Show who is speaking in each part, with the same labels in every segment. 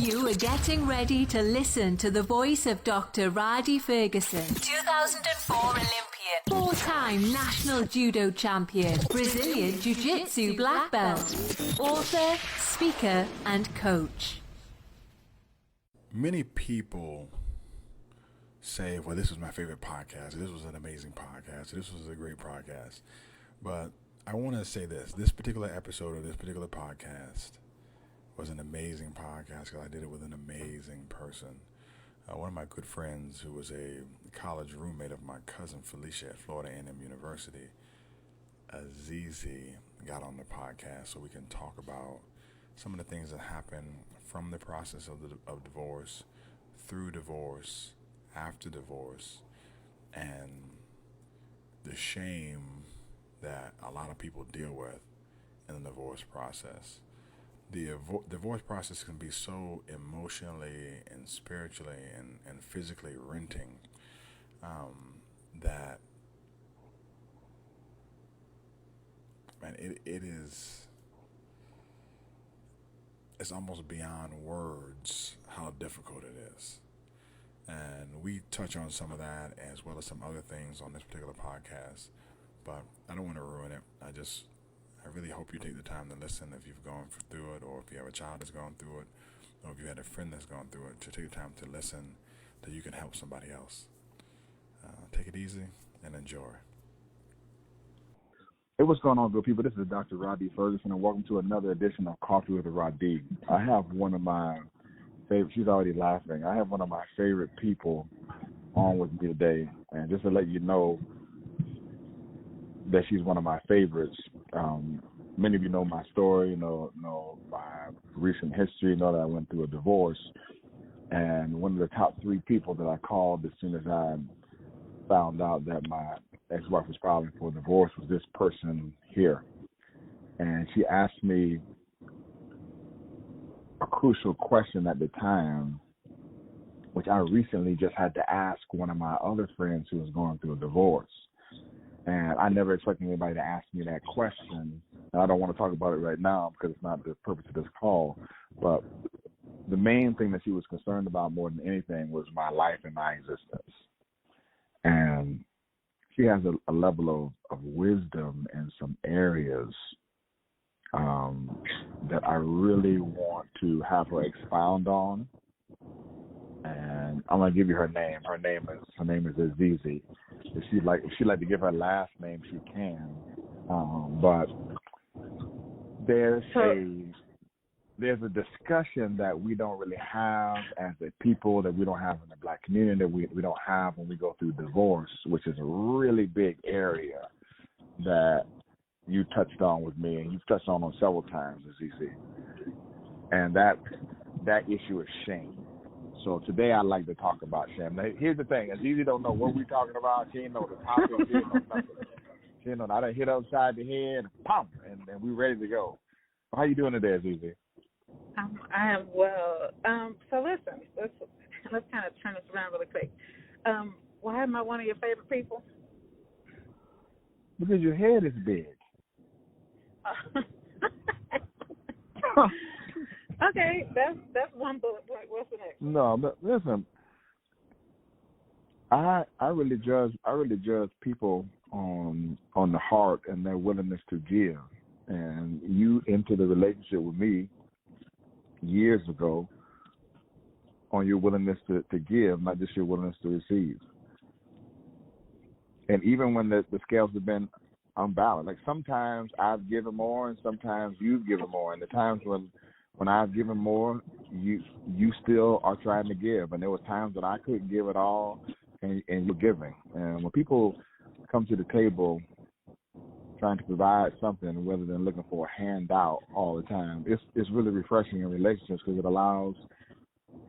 Speaker 1: You are getting ready to listen to the voice of Dr. Rhadi Ferguson, 2004 Olympian, four-time national judo champion, Brazilian jiu-jitsu black belt, author, speaker, and coach.
Speaker 2: Many people say, well, this was my favorite podcast. This was an amazing podcast. This was a great podcast. But I want to say this particular episode of this particular podcast was an amazing podcast because I did it with an amazing person. One of my good friends who was a college roommate of my cousin Felicia at Florida A&M University, Azizi, got on the podcast so we can talk about some of the things that happen from the process of divorce, through divorce, after divorce, and the shame that a lot of people deal with in the divorce process. The divorce process can be so emotionally and spiritually and physically renting that, man, it's almost beyond words how difficult it is. And we touch on some of that as well as some other things on this particular podcast, but I don't want to ruin it. I really hope you take the time to listen if you've gone through it, or if you have a child that's gone through it, or if you had a friend that's gone through it, to take the time to listen so you can help somebody else. Take it easy and enjoy.
Speaker 3: Hey, what's going on, good people? This is Dr. Rhadi Ferguson, and welcome to another edition of Coffee with Rhadi. I have one of my favorite, she's already laughing, I have one of my favorite people on with me today, and just to let you know that she's one of my favorites. Many of you know my story, know my recent history, know that I went through a divorce. And one of the top three people that I called as soon as I found out that my ex-wife was filing for divorce was this person here. And she asked me a crucial question at the time, which I recently just had to ask one of my other friends who was going through a divorce. And I never expected anybody to ask me that question. And I don't want to talk about it right now because it's not the purpose of this call. But the main thing that she was concerned about more than anything was my life and my existence. And she has a level of wisdom in some areas that I really want to have her expound on. And I'm gonna give you her name. Her name is Azizi. If she'd like to give her last name, she can. But there's a discussion that we don't really have as a people, that we don't have in the Black community, that we don't have when we go through divorce, which is a really big area that you touched on with me, and you've touched on several times, Azizi. And that issue is shame. So today I'd like to talk about shame. Now, here's the thing. Azizi don't know what we're talking about. She ain't know the topic. She ain't know nothing. She ain't know. I done hit upside the head, pump, and we ready to go. How you doing today, Azizi?
Speaker 4: I am well. So listen, let's kind of turn this around really quick. Why am I one of your favorite people?
Speaker 3: Because your head is big.
Speaker 4: Okay, that's one bullet point. What's the next?
Speaker 3: No, but listen, I really judge people on the heart and their willingness to give. And you entered the relationship with me years ago on your willingness to give, not just your willingness to receive. And even when the scales have been unbalanced, like sometimes I've given more and sometimes you've given more. And the times when I've given more, you still are trying to give. And there were times when I couldn't give at all, and you're giving. And when people come to the table trying to provide something rather than looking for a handout all the time, it's really refreshing in relationships because it allows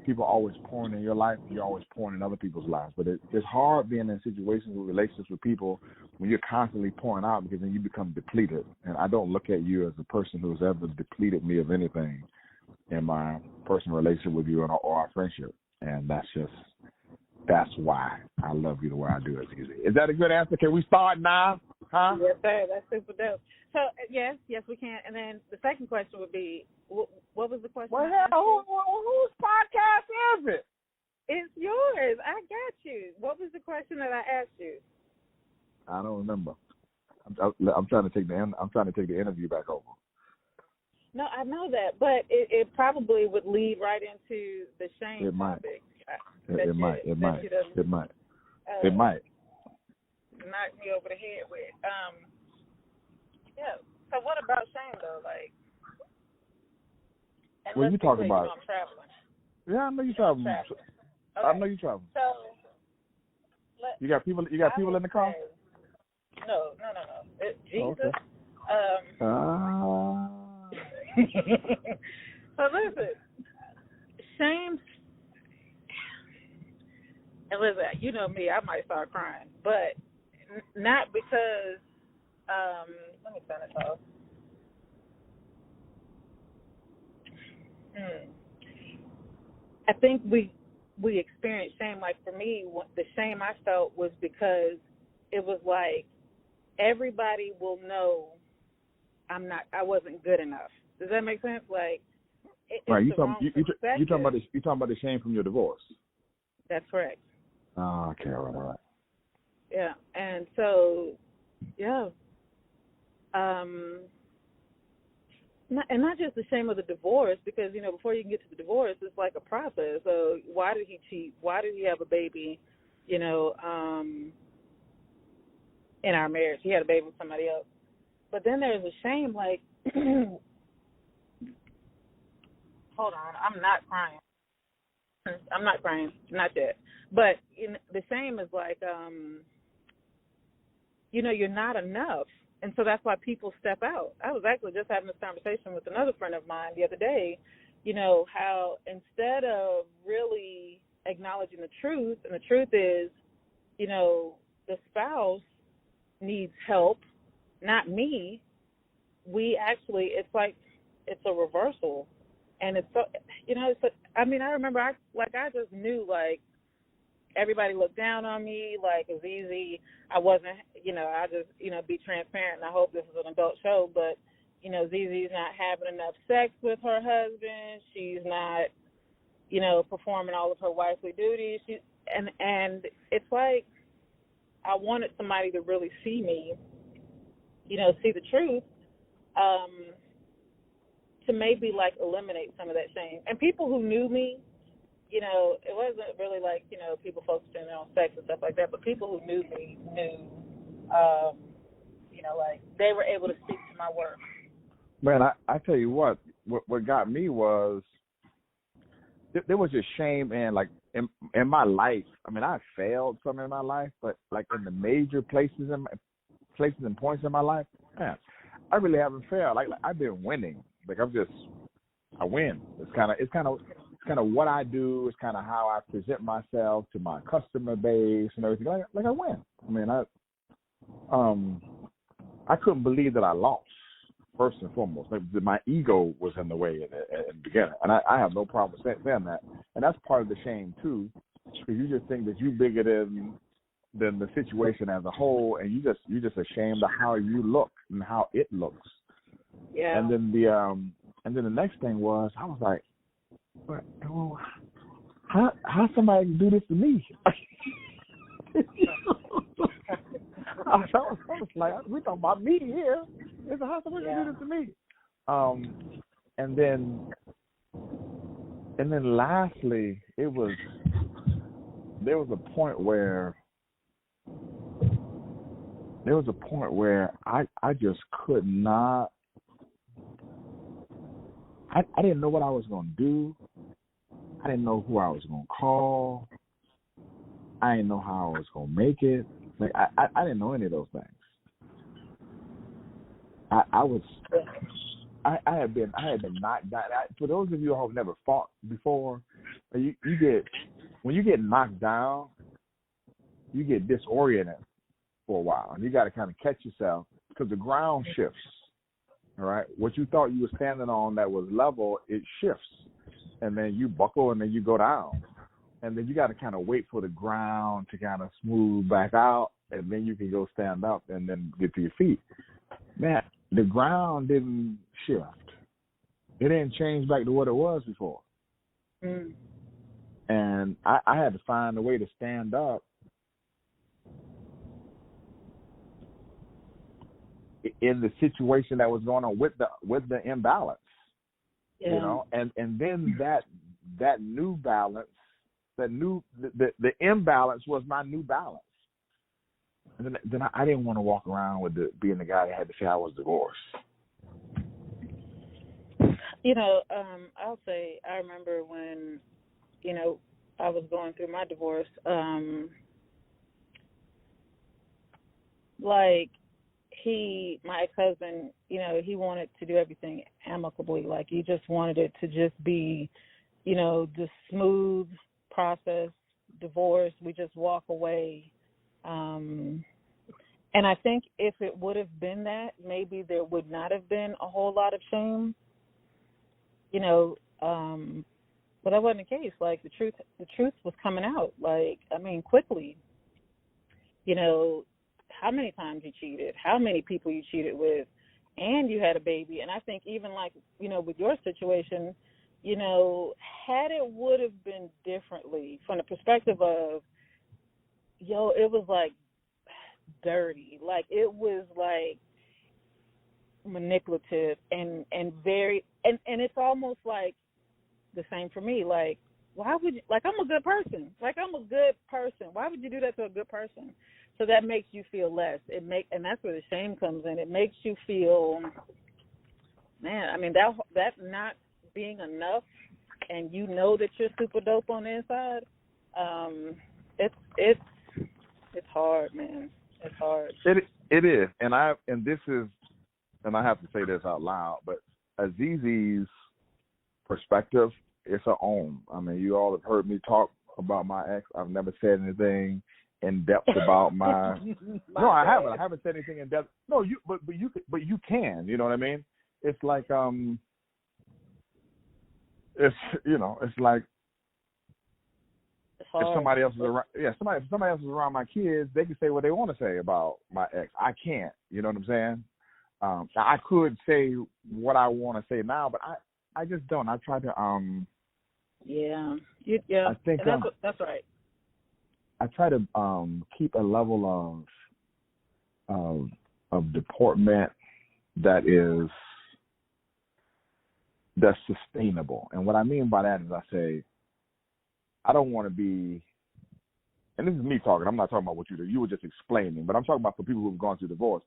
Speaker 3: people always pouring in your life, you're always pouring in other people's lives. But it's hard being in situations with relationships with people when you're constantly pouring out, because then you become depleted. And I don't look at you as a person who's ever depleted me of anything in my personal relationship with you or our friendship. And that's why I love you the way I do, Azizi. Is that a good answer? Can we start now? Huh?
Speaker 4: Yes, sir. That's super dope. So, yes, we can. And then the second question would be, what was the question?
Speaker 3: Well, who's
Speaker 4: question that I asked you?
Speaker 3: I don't remember. I'm trying to take the interview back over.
Speaker 4: No, I know that, but it probably would lead right into the shame topic.
Speaker 3: It might. It might.
Speaker 4: Knock me over the head with. Yeah. So what about shame though? Like,
Speaker 3: when you talk about,
Speaker 4: I'm traveling.
Speaker 3: Yeah, I know you're traveling.
Speaker 4: Okay.
Speaker 3: I know you're traveling.
Speaker 4: So
Speaker 3: you got people. You got people in the car.
Speaker 4: No. Jesus.
Speaker 3: Okay.
Speaker 4: So listen, shame. And listen, you know me, I might start crying, but not because. Let me turn this off. I think we experienced shame. Like for me, the shame I felt was because it was like everybody will know I wasn't good enough. Does that make sense? Like,
Speaker 3: right? You talking about the shame from your divorce?
Speaker 4: That's correct.
Speaker 3: Oh, okay, all right.
Speaker 4: Yeah, and so, yeah, not just the shame of the divorce, because before you can get to the divorce, it's like a process. So why did he cheat? Why did he have a baby? In our marriage, he had a baby with somebody else. But then there's a shame, like, hold on, I'm not crying. Not yet. But the shame is like, you're not enough. And so that's why people step out. I was actually just having this conversation with another friend of mine the other day, how instead of really acknowledging the truth, and the truth is, the spouse needs help, not me, it's like it's a reversal. And it's so, I remember I just knew, like, everybody looked down on me, like Azizi. I wasn't, I just, be transparent, and I hope this is an adult show, but, Azizi's not having enough sex with her husband. She's not, performing all of her wifely duties. And it's like I wanted somebody to really see me, see the truth, to maybe, like, eliminate some of that shame. And people who knew me, it wasn't really like, people focusing on sex and stuff like that, but people who knew me knew, like, they were able to speak to my work.
Speaker 3: Man, I tell you what got me was, there was just shame in my life. I mean, I failed some in my life, but, like, in the major places and points in my life, man, I really haven't failed. Like I've been winning. Like I win. It's kind of what I do. It's kind of how I present myself to my customer base and everything. Like I win. I mean, I couldn't believe that I lost. First and foremost, like, my ego was in the way in the beginning, and I have no problem saying that. And that's part of the shame too, because you just think that you're bigger than the situation as a whole, and you're just ashamed of how you look and how it looks.
Speaker 4: Yeah.
Speaker 3: And then the next thing was, I was like, well, how somebody can do this to me? I was like, we talking about me here. It's how somebody can do this to me. And then lastly, there was a point where I just could not. I didn't know what I was going to do. I didn't know who I was going to call. I didn't know how I was going to make it. Like I didn't know any of those things. I had been knocked down. For those of you who have never fought before, when you get knocked down, you get disoriented for a while, and you got to kind of catch yourself because the ground shifts. All right, what you thought you were standing on that was level, it shifts, and then you buckle, and then you go down, and then you got to kind of wait for the ground to kind of smooth back out, and then you can go stand up and then get to your feet. Man, the ground didn't shift. It didn't change back to what it was before. And I had to find a way to stand up in the situation that was going on with the imbalance,
Speaker 4: Yeah.
Speaker 3: you know, and then that new balance, the imbalance was my new balance. And then I didn't want to walk around with being the guy that had to say I was divorced.
Speaker 4: You know, I'll say I remember when, you know, I was going through my divorce, like my ex-husband, you know, he wanted to do everything amicably. Like he just wanted it to just be, you know, just smooth process, divorce. We just walk away. And I think if it would have been that, maybe there would not have been a whole lot of shame, you know, but that wasn't the case. Like the truth was coming out. Like, I mean, quickly, you know, how many times you cheated, how many people you cheated with, and you had a baby. And I think even like, you know, with your situation, you know, had it would have been differently from the perspective of, yo, it was like dirty. Like it was like manipulative and very, and it's almost like the same for me. Like, why would you, like, I'm a good person. Like, I'm a good person. Why would you do that to a good person? So that makes you feel less. And that's where the shame comes in. It makes you feel, man, I mean, that not being enough, and you know that you're super dope on the inside, it's hard, man. It's hard.
Speaker 3: It is. And I have to say this out loud, but Azizi's perspective is her own. I mean, you all have heard me talk about my ex. I've never said anything in depth about my. No, I haven't. I haven't said anything in depth. No, but you can. You know what I mean? It's like it's, you know, it's like if somebody else is around. Yeah, if somebody else is around my kids, they can say what they want to say about my ex. I can't. You know what I'm saying? I could say what I want to say now, but I just don't. I try to
Speaker 4: Yeah.
Speaker 3: I think
Speaker 4: that's right.
Speaker 3: I try to keep a level of deportment that's sustainable. And what I mean by that is I say I don't want to be, and this is me talking, I'm not talking about what you do. You were just explaining, but I'm talking about for people who've gone through divorce.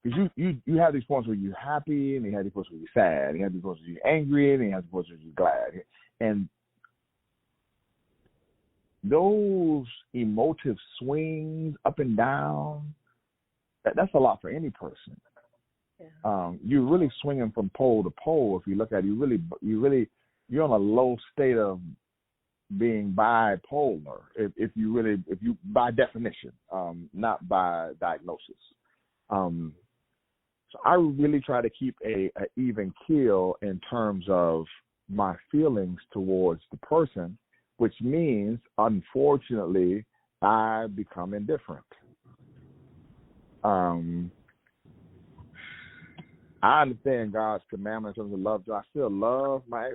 Speaker 3: Because you have these points where you're happy, and you have these points where you're sad, and you have these points where you're angry, and you have these points where you're glad. And those emotive swings up and down, that's a lot for any person. Yeah. You're really swinging from pole to pole. If you look at it, you're on a low state of being bipolar. If you by definition, not by diagnosis. So I really try to keep a even keel in terms of my feelings towards the person, which means, unfortunately, I become indifferent. I understand God's commandments in terms of love. I still love I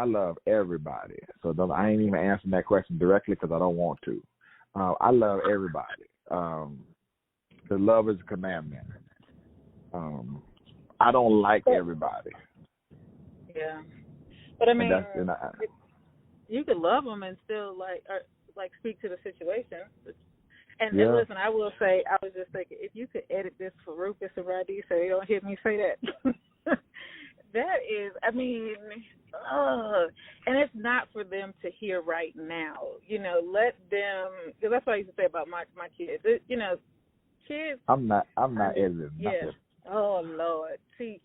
Speaker 3: love everybody. So I ain't even answering that question directly because I don't want to. I love everybody. The love is a commandment. I don't like everybody.
Speaker 4: Yeah, but I mean, you could love them and still like speak to the situation. And listen, I will say, I was just thinking, if you could edit this for Rufus and Rhadi so they don't hear me say that, that is, I mean, and it's not for them to hear right now. You know, let them, because that's what I used to say about my kids. You know, kids.
Speaker 3: I'm not editing.
Speaker 4: Yeah.
Speaker 3: Nothing.
Speaker 4: Oh Lord. See,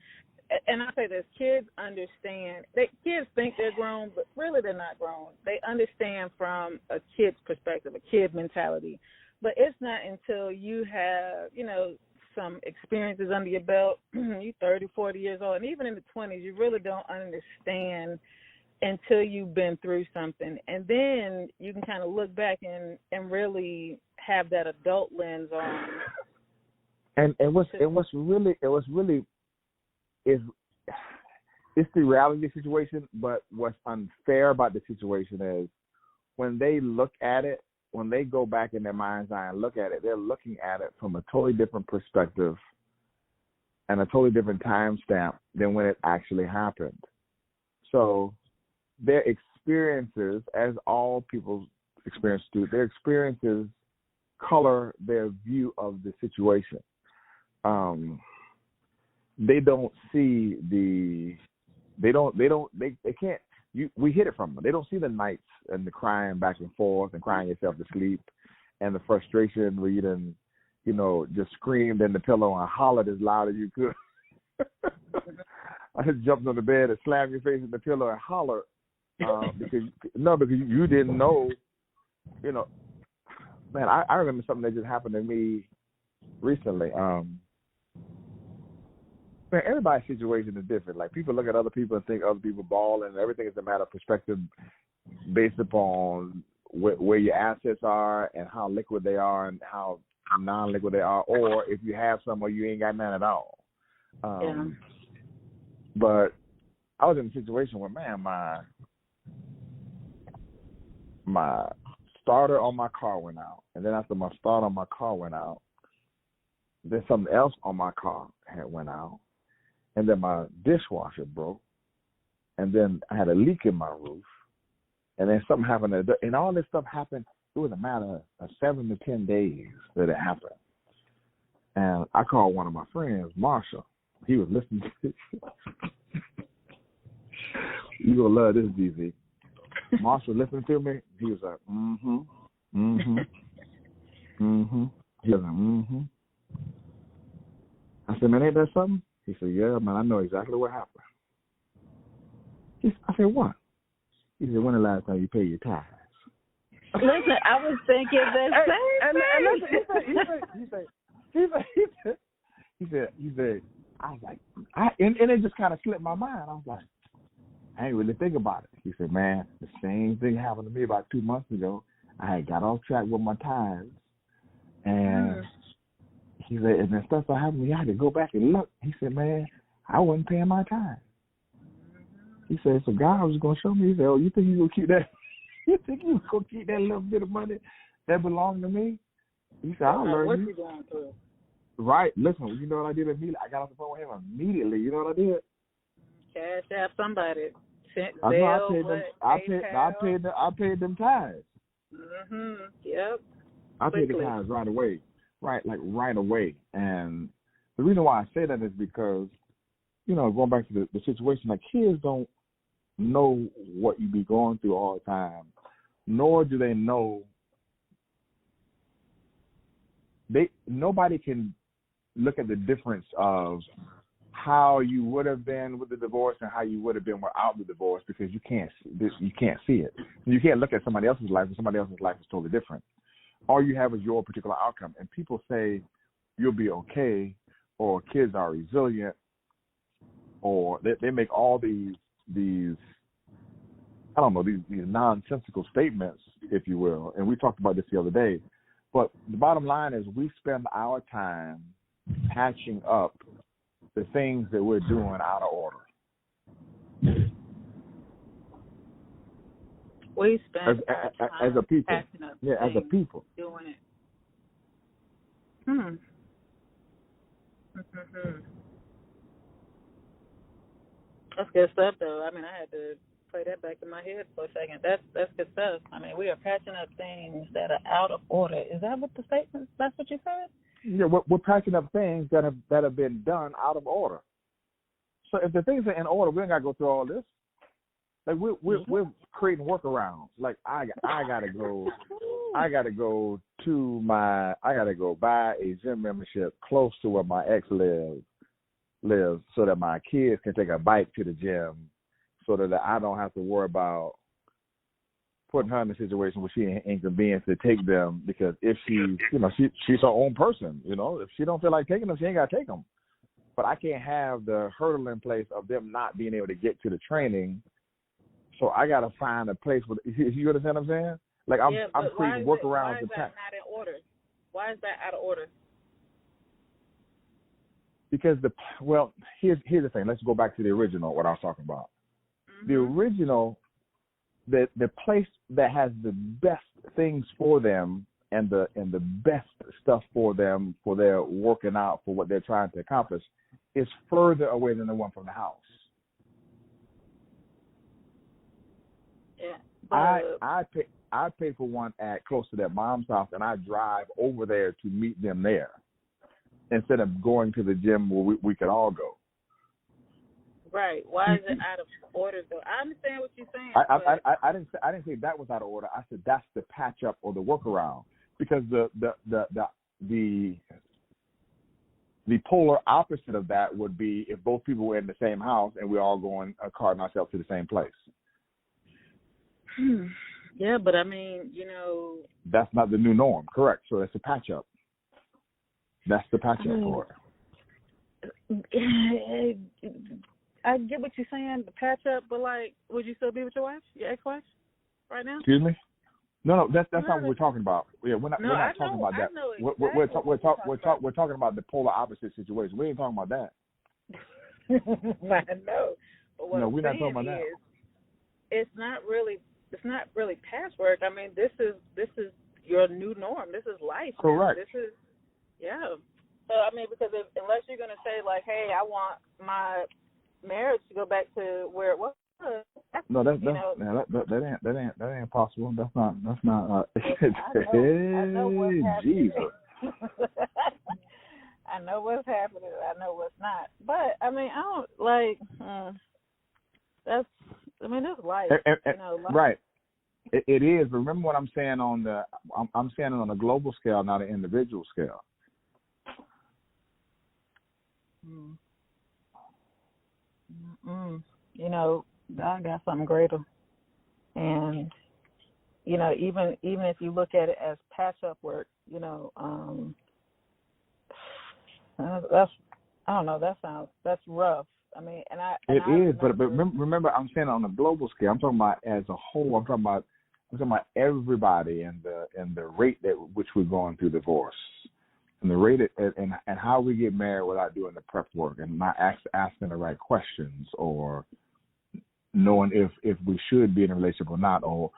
Speaker 4: and I say this: kids understand. Kids think they're grown, but really they're not grown. They understand from a kid's perspective, a kid mentality. But it's not until you have, you know, some experiences under your belt, you're 30, 40 years old, and even in the 20s, you really don't understand until you've been through something. And then you can kind of look back and really have that adult lens on.
Speaker 3: And what's really it's the reality of the situation, but what's unfair about the situation is when they look at it, when they go back in their mind's eye and look at it, they're looking at it from a totally different perspective and a totally different time stamp than when it actually happened. So their experiences, as all people's experiences do, their experiences color their view of the situation. They don't see they can't, we hid it from them. They don't see the nights and the crying back and forth and crying yourself to sleep and the frustration where you done, just screamed in the pillow and hollered as loud as you could. I just jumped on the bed and slammed your face in the pillow and hollered because you didn't know, Man, I remember something that just happened to me recently. Man, everybody's situation is different. Like, people look at other people and think other people ball, and everything is a matter of perspective based upon where your assets are and how liquid they are and how non-liquid they are, or if you have some or you ain't got none at all. But I was in a situation where, man, my starter on my car went out, and then after my starter on my car went out, then something else on my car had went out, and then my dishwasher broke, and then I had a leak in my roof, and then something happened, and all this stuff happened. It was a matter of 7 to 10 days that it happened. And I called one of my friends, Marshall. He was listening to this. You gonna love this, DZ. Marshall listening to me. He was like, He was like, I said, man, ain't that something? He said, yeah, man, I know exactly what happened. I said, what? He said, when the last time you paid your tithes?
Speaker 4: Listen, I was thinking the same thing.
Speaker 3: He said, I was like, and it just kind of slipped my mind. I was like, I ain't really think about it. He said, man, the same thing happened to me about 2 months ago. I had got off track with my tithes, and he said, and then stuff that happened to me, I had to go back and look. He said, man, I wasn't paying my tithes. He said, so God was going to show me. He said, oh, you think you're going to keep that? You think you're going to keep that little bit of money that belonged to me? He said, I'll learn you.
Speaker 4: What you going through?
Speaker 3: Right. Listen, you know what I did immediately? I got off the phone with him immediately. You know what I did?
Speaker 4: Cash out somebody.
Speaker 3: I paid them tithes.
Speaker 4: Yep.
Speaker 3: I paid the tithes right away. Right away. And the reason why I say that is because, going back to the situation, like, kids don't know what you be going through all the time, nor do they know. Nobody can look at the difference of how you would have been with the divorce and how you would have been without the divorce, because you can't see it. You can't look at somebody else's life, and somebody else's life is totally different. All you have is your particular outcome. And people say you'll be okay, or kids are resilient, or they make all these I don't know, these nonsensical statements, if you will. And we talked about this the other day. But the bottom line is, we spend our time patching up the things that we're doing out of order.
Speaker 4: We spend
Speaker 3: as a people.
Speaker 4: patching up
Speaker 3: as a people.
Speaker 4: Doing it. That's good stuff, though. I mean, I had to play that back in my head for a second. That's good stuff. I mean, we are patching up things that are out of order. Is that what the statement? That's what you said?
Speaker 3: Yeah, we're patching up things that have been done out of order. So if the things are in order, we ain't gotta go through all this. Like, we're creating workarounds. Like, I gotta go buy a gym membership close to where my ex lives, so that my kids can take a bike to the gym, so that I don't have to worry about putting her in a situation where she ain't inconvenienced to take them, because if she's her own person, if she don't feel like taking them, she ain't got to take them. But I can't have the hurdle in place of them not being able to get to the training, so I got to find a place where, you understand what I'm saying? Like, I'm creating workarounds.
Speaker 4: Why is that not in order? Why is that out of order?
Speaker 3: Because here's the thing. Let's go back to the original, what I was talking about. The original, the place that has the best things for them and the best stuff for them, for their working out, for what they're trying to accomplish, is further away than the one from the house.
Speaker 4: Yeah,
Speaker 3: I pay for one at close to their mom's house, and I drive over there to meet them there instead of going to the gym where we could all go.
Speaker 4: Right. Why is it out of order, though? I understand what you're saying.
Speaker 3: I didn't say that was out of order. I said that's the patch up or the workaround, because the polar opposite of that would be if both people were in the same house and we're all going carting ourselves to the same place.
Speaker 4: Yeah, but I mean,
Speaker 3: that's not the new norm. Correct. So that's a patch up. That's the patch up for
Speaker 4: it. I get what you're saying, the patch up, but like, would you still be with your wife, your ex-wife, right now?
Speaker 3: Excuse me? No, that's not what we're talking about. Yeah, we're not talking about that. We're talking about the polar opposite situation. We ain't talking about that.
Speaker 4: I know. But what
Speaker 3: we're not talking about that.
Speaker 4: It's not really patchwork. I mean, this is your new norm. This is life.
Speaker 3: Correct.
Speaker 4: This is So I mean, because unless you're gonna say like, hey, I want my marriage to go back to where it was.
Speaker 3: No, that ain't possible. That's not.
Speaker 4: I know what's happening.
Speaker 3: Jesus.
Speaker 4: I know what's happening. I know what's not. But I mean, I don't like. That's life. Life.
Speaker 3: Right. It is. But remember what I'm saying I'm saying it on a global scale, not an individual scale.
Speaker 4: God got something greater, and even if you look at it as patch up work, that's rough. I mean,
Speaker 3: but remember, I'm saying on a global scale. I'm talking about as a whole. I'm talking about everybody and the rate at which we're going through divorce. And the rate and how we get married without doing the prep work and not asking the right questions, or knowing if we should be in a relationship or not, or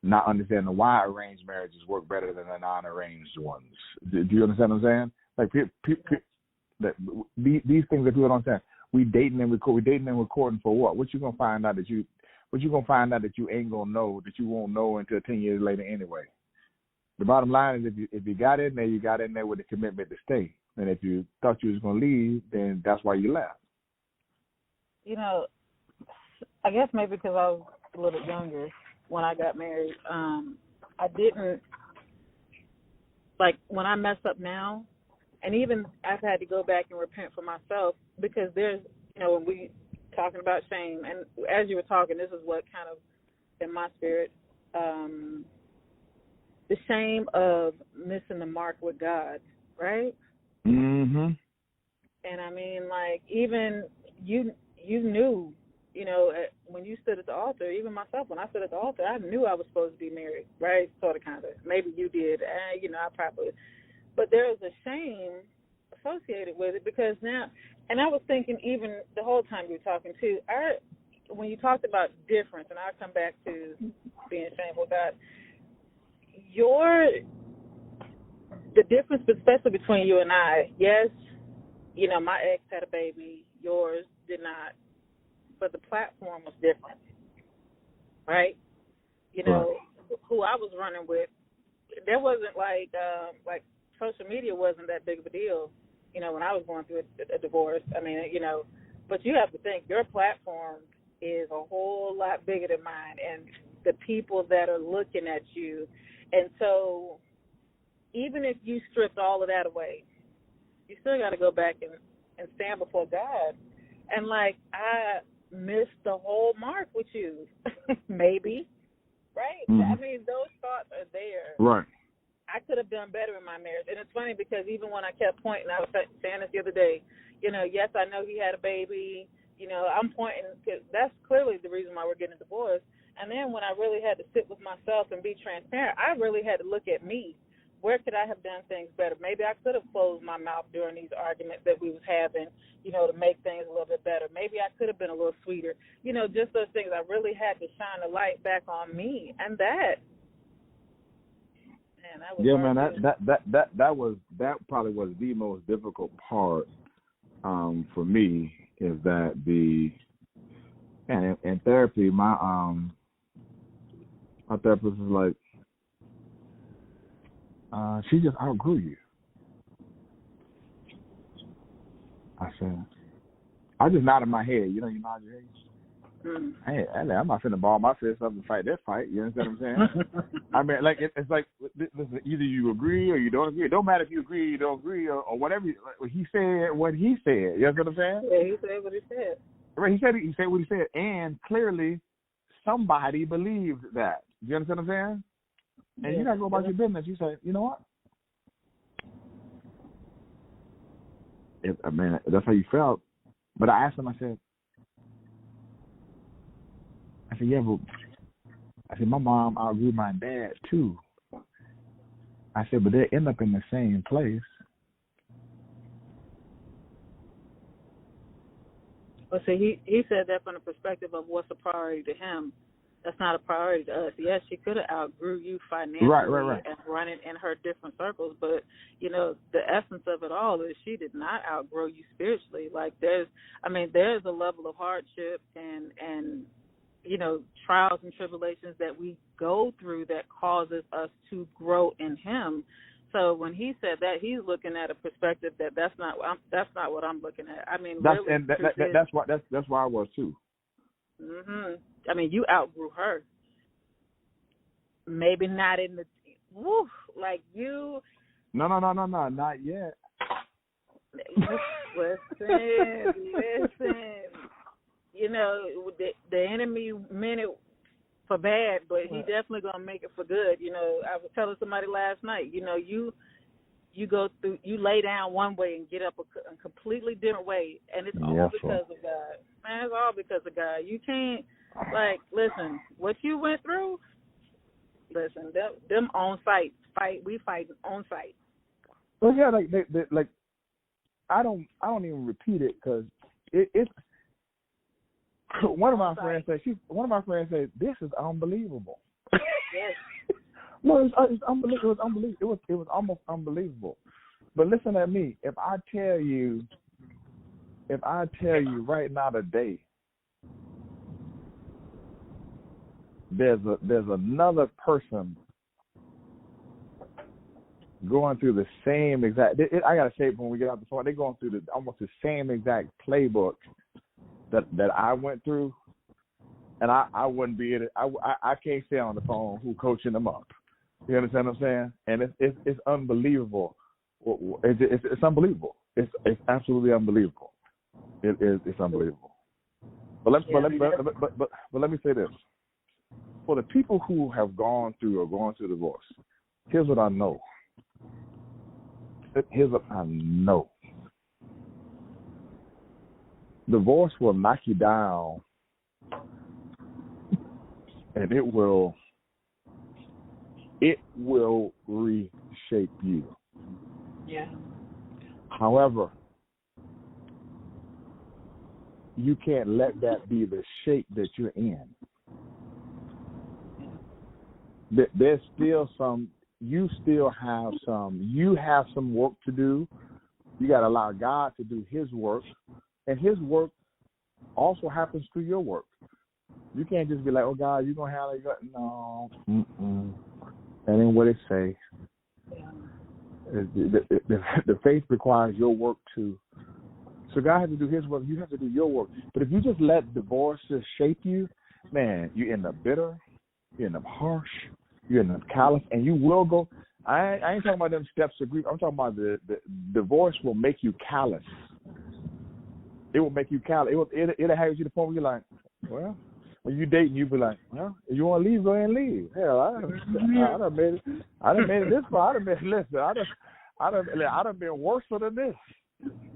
Speaker 3: not understanding why arranged marriages work better than the non-arranged ones. Do you understand what I'm saying? Like these things that people don't understand. We dating and recording for what? What you gonna find out that you ain't gonna know, that you won't know until 10 years later anyway. The bottom line is if you got in there, you got in there with a commitment to stay. And if you thought you was going to leave, then that's why you left.
Speaker 4: I guess maybe because I was a little younger when I got married. I didn't, like, when I mess up now, and even I've had to go back and repent for myself, because there's, when we talking about shame, and as you were talking, this is what kind of, in my spirit, the shame of missing the mark with God, right?
Speaker 3: Mm-hmm.
Speaker 4: And I mean, like, even you knew, when you stood at the altar, even myself, when I stood at the altar, I knew I was supposed to be married, right? Sort of, kind of. Maybe you did. I probably. But there is a shame associated with it, because now, and I was thinking even the whole time you were talking too, when you talked about difference, and I'll come back to being shameful with God, the difference, especially between you and I, yes, my ex had a baby, yours did not, but the platform was different, right? Who I was running with, there wasn't like social media wasn't that big of a deal, when I was going through a divorce. I mean, but you have to think your platform is a whole lot bigger than mine, and the people that are looking at you. And so even if you stripped all of that away, you still got to go back and stand before God. And, like, I missed the whole mark with you, maybe, right?
Speaker 3: Mm-hmm.
Speaker 4: I mean, those thoughts are there.
Speaker 3: Right.
Speaker 4: I could have done better in my marriage. And it's funny because even when I kept pointing, I was saying this the other day, yes, I know he had a baby. I'm pointing, because that's clearly the reason why we're getting a divorce. And then when I really had to sit with myself and be transparent, I really had to look at me. Where could I have done things better? Maybe I could have closed my mouth during these arguments that we was having, to make things a little bit better. Maybe I could have been a little sweeter. Just those things. I really had to shine a light back on me. And that was
Speaker 3: that probably was the most difficult part for me is that in therapy, my therapist is like, she just outgrew you. I said, I just nodded my head. You nod your head. Hey, I'm not finna ball my fist up and fight that fight. You understand what I'm saying? I mean, like it's like, listen, either you agree or you don't agree. It don't matter if you agree or you don't agree or whatever. He said what he said. You understand what I'm saying?
Speaker 4: Yeah, he said what he said.
Speaker 3: Right, he said what he said, and clearly somebody believed that. You understand what I'm saying? And you gotta go about your business. You say, you know what? I mean, that's how you felt. But I asked him. I said, yeah, but my mom outgrew my dad too. I said, but they end up in the same place.
Speaker 4: Well, see, he said that from the perspective of what's a priority to him. That's not a priority to us. Yes, she could have outgrew you financially
Speaker 3: right.
Speaker 4: and running in her different circles, but, the essence of it all is she did not outgrow you spiritually. Like, there's a level of hardship and trials and tribulations that we go through that causes us to grow in him. So when he said that, he's looking at a perspective that's not what I'm looking at. I mean,
Speaker 3: that's
Speaker 4: really,
Speaker 3: that's why I was too.
Speaker 4: Mhm. I mean, you outgrew her. Maybe not in the like you.
Speaker 3: No, not yet.
Speaker 4: Listen. The enemy meant it for bad, but he definitely gonna make it for good. I was telling somebody last night. You go through, you lay down one way and get up a completely different way, and it's all because of God. Man, it's all because of God. You can't, listen, what you went through. Listen, them on site fight. We fight on site.
Speaker 3: Well, yeah, like I don't even repeat it because it's. One of my friends said, "This is unbelievable."
Speaker 4: Yes.
Speaker 3: No, it's unbelievable. It was unbelievable. It was almost unbelievable. But listen at me. If I tell you right now today, there's another person going through the same exact. I gotta say, when we get out the phone, they're going through almost the same exact playbook that I went through, and I wouldn't be in it. I can't say on the phone who coaching them up. You understand what I'm saying? And it's unbelievable. It's unbelievable. It's absolutely unbelievable. It's unbelievable. But let me say this: for the people who have gone through or going through divorce, here's what I know. Divorce will knock you down, and it will reshape you.
Speaker 4: Yeah.
Speaker 3: However, you can't let that be the shape that you're in. There's still you have some work to do. You got to allow God to do His work, and His work also happens through your work. You can't just be like, "Oh God, you're gonna handle it." No, that ain't what it say. The faith requires your work too. So God has to do His work. You have to do your work. But if you just let divorce just shape you, man, you end up bitter. You end up harsh. You end up callous, and you will go. I ain't talking about them steps of grief. I'm talking about the divorce will make you callous. It will make you callous. It'll have you to the point where you're like, well, when you dating, you be like, well, if you want to leave, go ahead and leave. Hell, I done made it this far. I done been worse than this.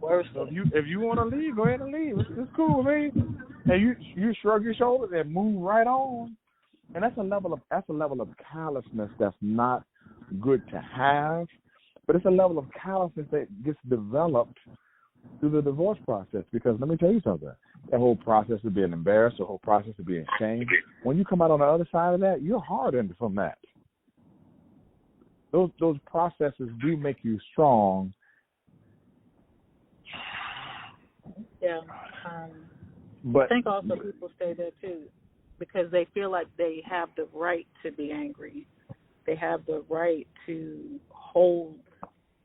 Speaker 3: So if you want to leave, go ahead and leave. It's cool, man. And you shrug your shoulders and move right on. And that's a level of callousness that's not good to have, but it's a level of callousness that gets developed through the divorce process. Because let me tell you something, that whole process of being embarrassed, the whole process of being ashamed, when you come out on the other side of that, you're hardened from that. Those processes do make you strong,
Speaker 4: Yeah.
Speaker 3: But
Speaker 4: I think also people stay there too because they feel like they have the right to be angry. They have the right to hold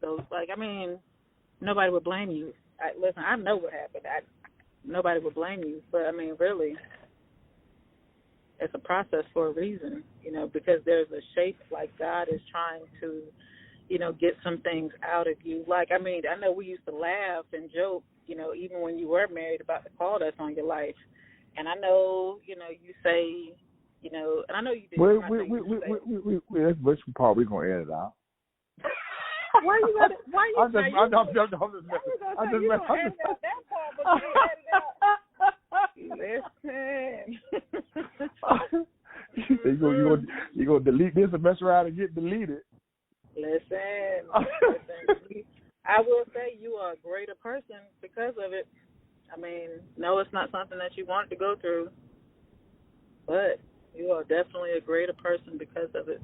Speaker 4: those. Like, I mean, nobody would blame you. Listen, I know what happened. Nobody would blame you. But, I mean, really, it's a process for a reason, because there's a shape, like God is trying to, get some things out of you. Like, I mean, I know we used to laugh and joke, even when you were married about the call that's on your life. And I know, you say, and I know you did.
Speaker 3: That's which part we're going to edit out.
Speaker 4: Why you got it? Why you?
Speaker 3: I'm just messing.
Speaker 4: You gonna edit out that part, but you edit out. Listen.
Speaker 3: You gonna delete this and mess around and get deleted.
Speaker 4: Listen. I will say you are a greater person because of it. I mean, no, it's not something that you wanted to go through, but you are definitely a greater person because of it.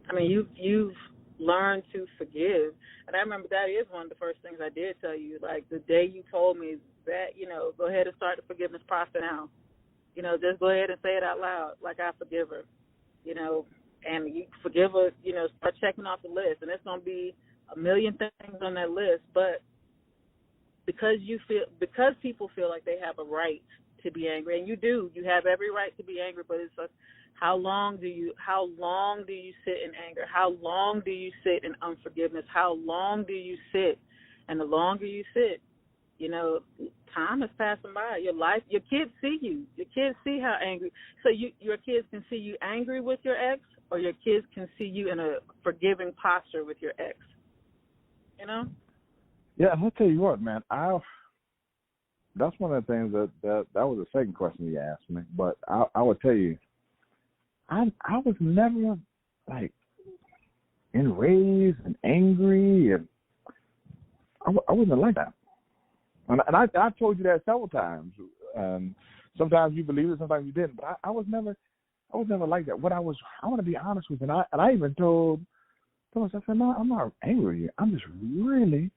Speaker 4: I mean, you've learned to forgive, and I remember that is one of the first things I did tell you. Like the day you told me that, go ahead and start the forgiveness process now. Just go ahead and say it out loud, like I forgive her. And you forgive her. Start checking off the list, and it's gonna be a million things on that list, but because people feel like they have a right to be angry, and you have every right to be angry, but it's like, how long do you sit in anger? How long do you sit in unforgiveness? How long do you sit? And the longer you sit, time is passing by. Your kids see you. Your kids see how angry. So your kids can see you angry with your ex, or your kids can see you in a forgiving posture with your ex.
Speaker 3: Yeah, I'll tell you what, man. That's one of the things that was the second question you asked me. But I would tell you, I was never like enraged and angry, and I wasn't like that. And I told you that several times. And sometimes you believe it, sometimes you didn't. But I was never like that. I want to be honest with you, and I even told us, I said, no, I'm not angry at you. I'm just really,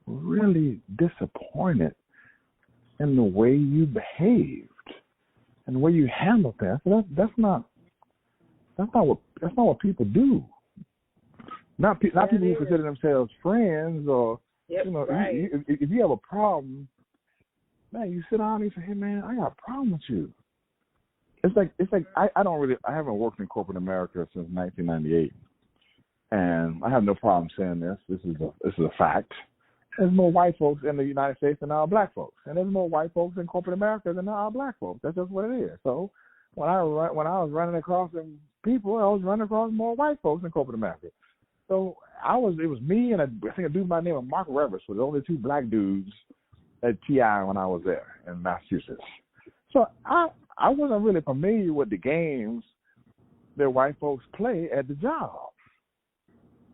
Speaker 3: really disappointed in the way you behaved and the way you handled that. So that's not what people do. Not people who consider themselves friends, or
Speaker 4: right.
Speaker 3: if you have a problem, man, you sit down and you say, hey man, I got a problem with you. It's like I haven't worked in corporate America since 1998. And I have no problem saying this. This is a fact. There's more white folks in the United States than there are black folks, and there's more white folks in corporate America than there are black folks. That's just what it is. So when I was running across some people, I was running across more white folks in corporate America. So it was me and I think a dude by the name of Mark Revers were the only two black dudes at TI when I was there in Massachusetts. So I wasn't really familiar with the games that white folks play at the job.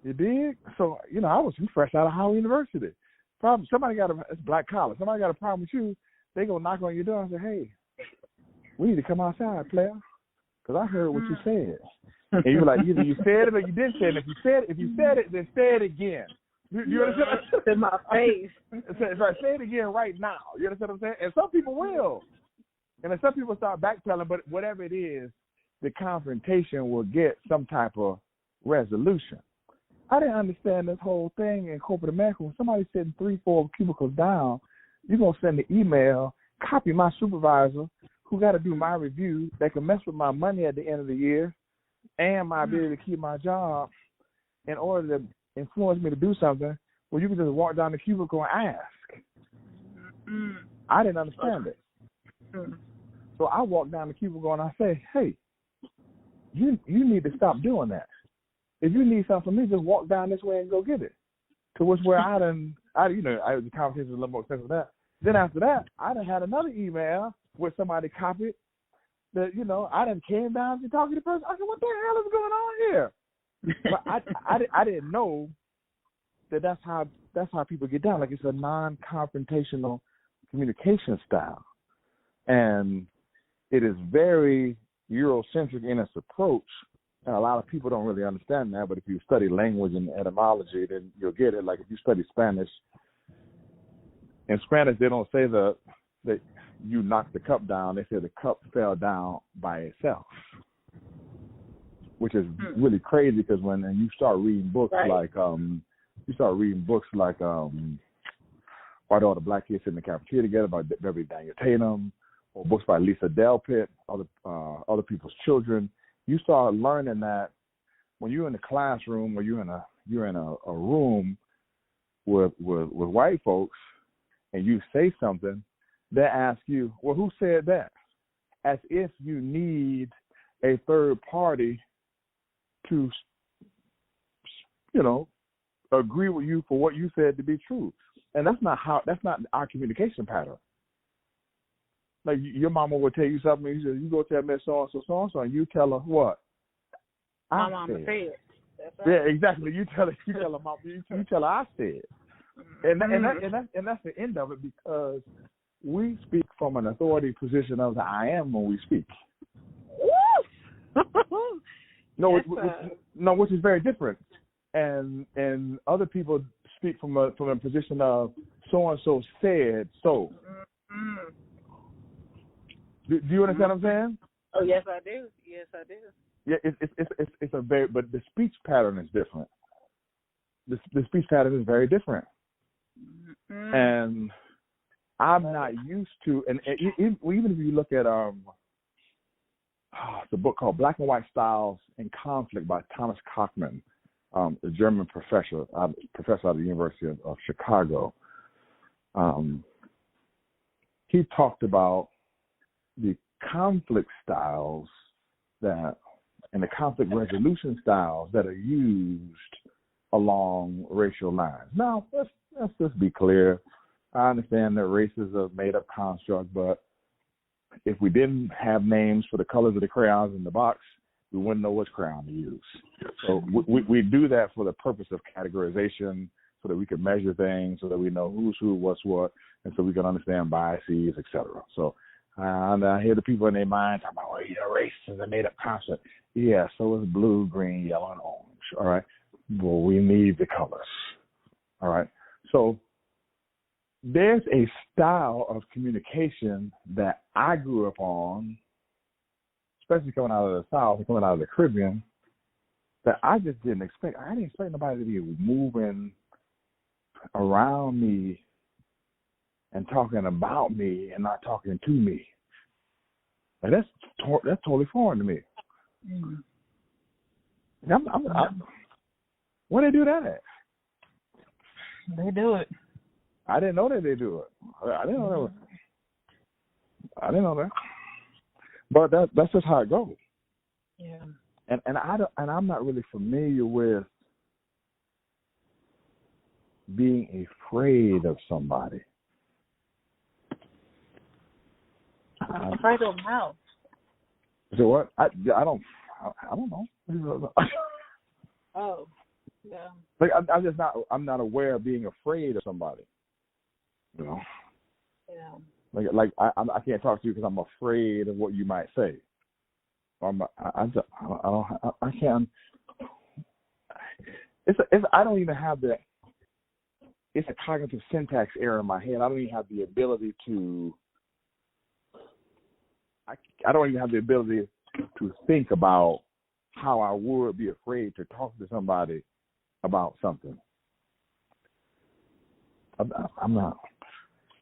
Speaker 3: You dig? So, I was fresh out of Howard University. It's black collar. Somebody got a problem with you, they go knock on your door and say, hey, we need to come outside, player, because I heard what you said. And you were like, either you said it or you didn't say it. If you said it, then say it again. You understand?
Speaker 4: In my face.
Speaker 3: Say it again right now. You understand what I'm saying? And some people will. And then some people start backpedaling, but whatever it is, the confrontation will get some type of resolution. I didn't understand this whole thing in corporate America. When somebody's sitting 3-4 cubicles down, you're going to send an email, copy my supervisor, who got to do my review, that can mess with my money at the end of the year and my ability to keep my job, in order to influence me to do something where you can just walk down the cubicle and ask. I didn't understand it. So I walk down the cubicle and I say, hey, you need to stop doing that. If you need something from me, just walk down this way and go get it. To which where the conversation was a little more extensive than that. Then after that, I done had another email where somebody copied that, I done came down to talk to the person. I said, what the hell is going on here? But I didn't know that's how people get down. Like, it's a non-confrontational communication style. And it is very Eurocentric in its approach. And a lot of people don't really understand that, but if you study language and etymology, then you'll get it. Like if you study Spanish, in Spanish, they don't say that you knocked the cup down. They say the cup fell down by itself, which is really crazy because when you start reading books like Why Do All the Black Kids Sit in the Cafeteria Together by Beverly Daniel Tatum, or books by Lisa Delpit, Other People's Children, you start learning that when you're in the classroom or you're in a room with white folks and you say something, they ask you, well, who said that? As if you need a third party to, agree with you for what you said to be true. And that's not our communication pattern. Like your mama will tell you something, you go tell Miss so-and-so, and you tell her what?
Speaker 4: My mama said. That's right.
Speaker 3: Yeah, exactly. You tell her, mama, you tell her I said. And that's the end of it, because we speak from an authority position of the I am when we speak. Which is very different. And other people speak from a position of so and so said so.
Speaker 4: Mm-hmm.
Speaker 3: Do you understand what I'm saying?
Speaker 4: Oh, yes, I do. Yes, I do.
Speaker 3: Yeah, it's a very, but the speech pattern is different. The speech pattern is very different. Mm-hmm. And I'm not used to, and even if you look at the book called Black and White Styles in Conflict by Thomas Cochman, the German professor out of the University of Chicago. He talked about the conflict styles and the conflict resolution styles that are used along racial lines. Now, let's just be clear. I understand that race is a made-up construct, but if we didn't have names for the colors of the crayons in the box, we wouldn't know which crayon to use. So we do that for the purpose of categorization, so that we can measure things, so that we know who's who, what's what, and so we can understand biases, etc. So I hear the people in their mind talking about, well, race is a made-up concept. Yeah, so is blue, green, yellow, and orange. All right. Well, we need the colors. All right. So there's a style of communication that I grew up on, especially coming out of the South, coming out of the Caribbean, that I just didn't expect. I didn't expect nobody to be moving around me and talking about me and not talking to me. Like that's totally foreign to me. Mm. Where they do that at?
Speaker 4: They do it.
Speaker 3: I didn't know that they do it. I didn't know that. But that's just how it goes.
Speaker 4: Yeah.
Speaker 3: And I'm not really familiar with being afraid of somebody.
Speaker 4: Afraid of how?
Speaker 3: So what? I don't know.
Speaker 4: Oh, yeah.
Speaker 3: Like I'm not aware of being afraid of somebody. You know.
Speaker 4: Yeah.
Speaker 3: Like I can't talk to you because I'm afraid of what you might say. I can't. I don't even have the. It's a cognitive syntax error in my head. I don't even have the ability to. I don't even have the ability to think about how I would be afraid to talk to somebody about something. I'm not.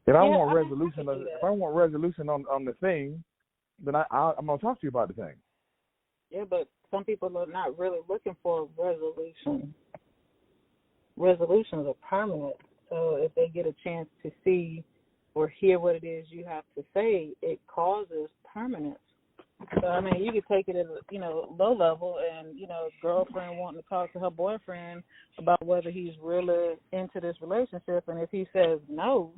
Speaker 3: If I want resolution on the thing, then I'm gonna talk to you about the thing.
Speaker 4: Yeah, but some people are not really looking for resolution. Resolutions are permanent. So if they get a chance to see or hear what it is you have to say, it causes permanence. So I mean, you could take it at low level, and girlfriend wanting to talk to her boyfriend about whether he's really into this relationship, and if he says no,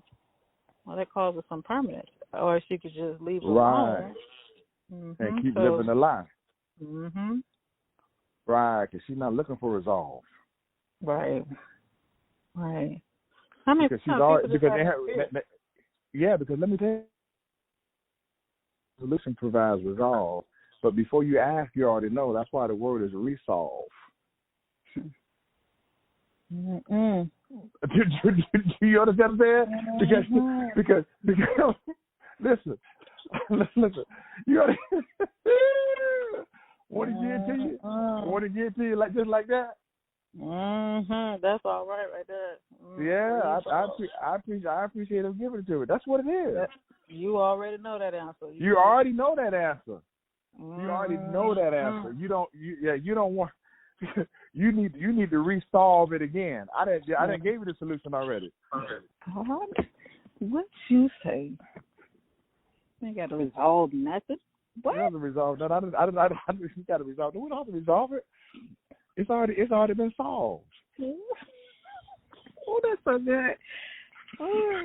Speaker 4: well, that causes some permanence. Or she could just leave it alone. Mm-hmm.
Speaker 3: And keep living the lie.
Speaker 4: Mm-hmm.
Speaker 3: Right, because she's not looking for resolve.
Speaker 4: Right. Right. How many
Speaker 3: because let me tell you, solution provides resolve. But before you ask, you already know. That's why the word is resolve.
Speaker 4: Mm-mm.
Speaker 3: Do you understand what I'm saying? Because listen, you gotta want to get to you, like just like that.
Speaker 4: That's all right there.
Speaker 3: Yeah, I appreciate him giving it to me. That's what it is.
Speaker 4: You already know that answer.
Speaker 3: You already know that answer. You already know that answer. You don't want. You need to resolve it again. I didn't give you the solution already.
Speaker 4: What you say? You got to resolve nothing. What?
Speaker 3: You have to resolve that. I didn't. You got to resolve it. We don't have to resolve it. It's already been solved.
Speaker 4: Oh, that's so good. Oh,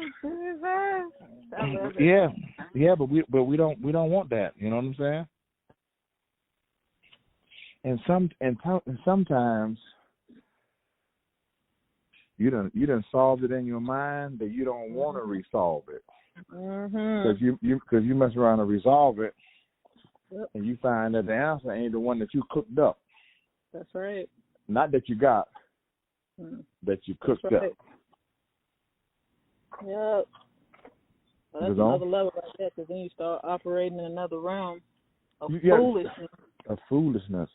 Speaker 3: yeah, but we don't want that. You know what I'm saying? And sometimes you done solved it in your mind, but you don't want to resolve it because you mess around and resolve it, and you find that the answer ain't the one that you cooked up.
Speaker 4: That's right.
Speaker 3: Not that you got, that you cooked up.
Speaker 4: Yeah. Well, that's another level right there, because then you start operating in another realm of foolishness.
Speaker 3: Of foolishness.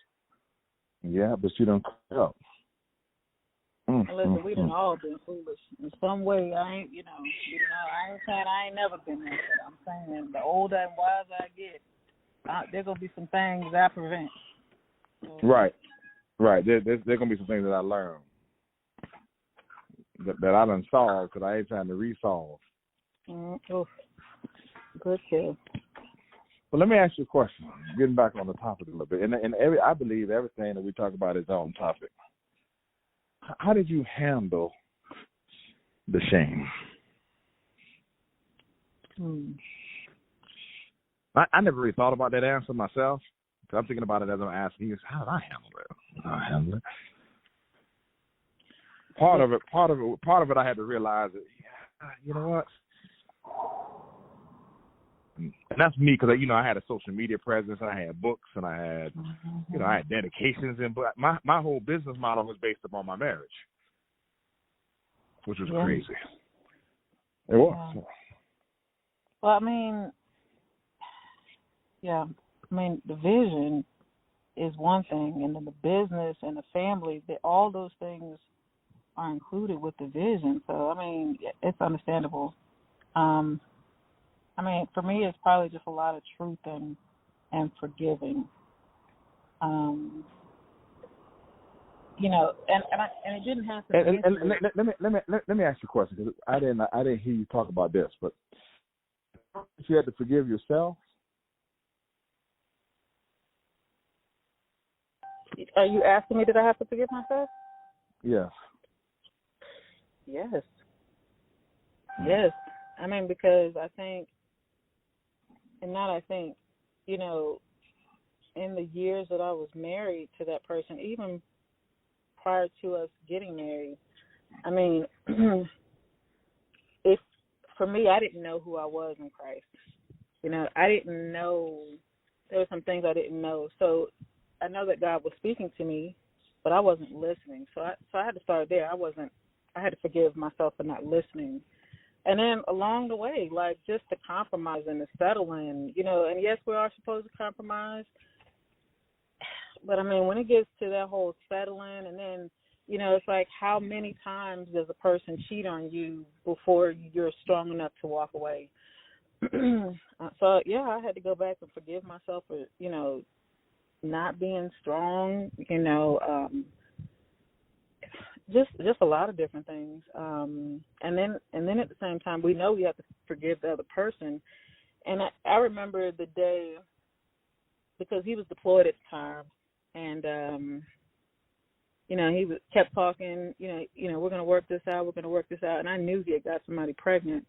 Speaker 3: Yeah, but you don't cook up.
Speaker 4: Listen, we done all been foolish in some way. I ain't saying I ain't never been there. I'm saying the older and wiser I get, there's gonna be some things I prevent. So,
Speaker 3: right. There's gonna be some things that I learned that I done solved because I ain't trying to resolve.
Speaker 4: Good kill.
Speaker 3: Well, let me ask you a question. Getting back on the topic a little bit, and I believe everything that we talk about is on topic. How did you handle the shame? I never really thought about that answer myself. I'm thinking about it as I'm asking you. How did I handle it? Part of it, I had to realize that. You know what? And that's me because I had a social media presence, and I had books, and I had I had dedications, and but my whole business model was based upon my marriage, which was crazy. It was.
Speaker 4: Yeah. Well, the vision is one thing, and then the business and the family, all those things are included with the vision. So, it's understandable. For me, it's probably just a lot of truth and forgiving. And it didn't have to.
Speaker 3: Let me ask you a question, because I didn't hear you talk about this, but if you had to forgive yourself.
Speaker 4: Are you asking me, did I have to forgive myself?
Speaker 3: Yes.
Speaker 4: Yes. Because I think, in the years that I was married to that person, even prior to us getting married, for me, I didn't know who I was in Christ. I didn't know, there were some things I didn't know. So I know that God was speaking to me, but I wasn't listening. So I had to start there. I had to forgive myself for not listening. And then along the way, just the compromise and the settling, and yes, we are supposed to compromise. But, when it gets to that whole settling, and then, it's like, how many times does a person cheat on you before you're strong enough to walk away? So, I had to go back and forgive myself for, not being strong, just a lot of different things. And then at the same time, we know we have to forgive the other person. And I remember the day, because he was deployed at the time, and he kept talking. We're going to work this out. And I knew he had got somebody pregnant.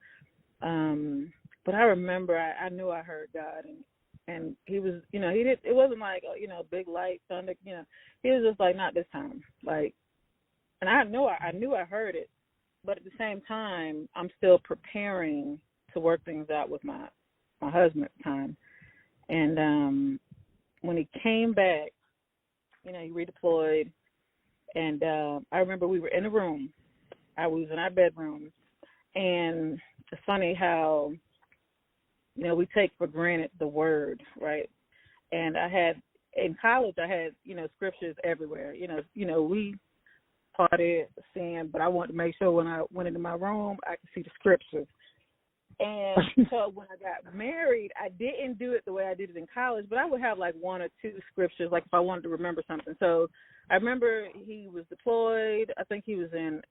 Speaker 4: But I remember I knew I heard God, and he was, he did. It wasn't like big light thunder. He was just like, not this time, like. And I knew I heard it, but at the same time, I'm still preparing to work things out with my husband at the time. And when he came back, he redeployed, And I remember we were in a room. I was in our bedroom. And it's funny how, we take for granted the word, right? And in college, I had, scriptures everywhere. We parted, sin, but I wanted to make sure when I went into my room, I could see the scriptures. And so when I got married, I didn't do it the way I did it in college, but I would have like one or two scriptures, like if I wanted to remember something. So I remember he was deployed. I think he was in,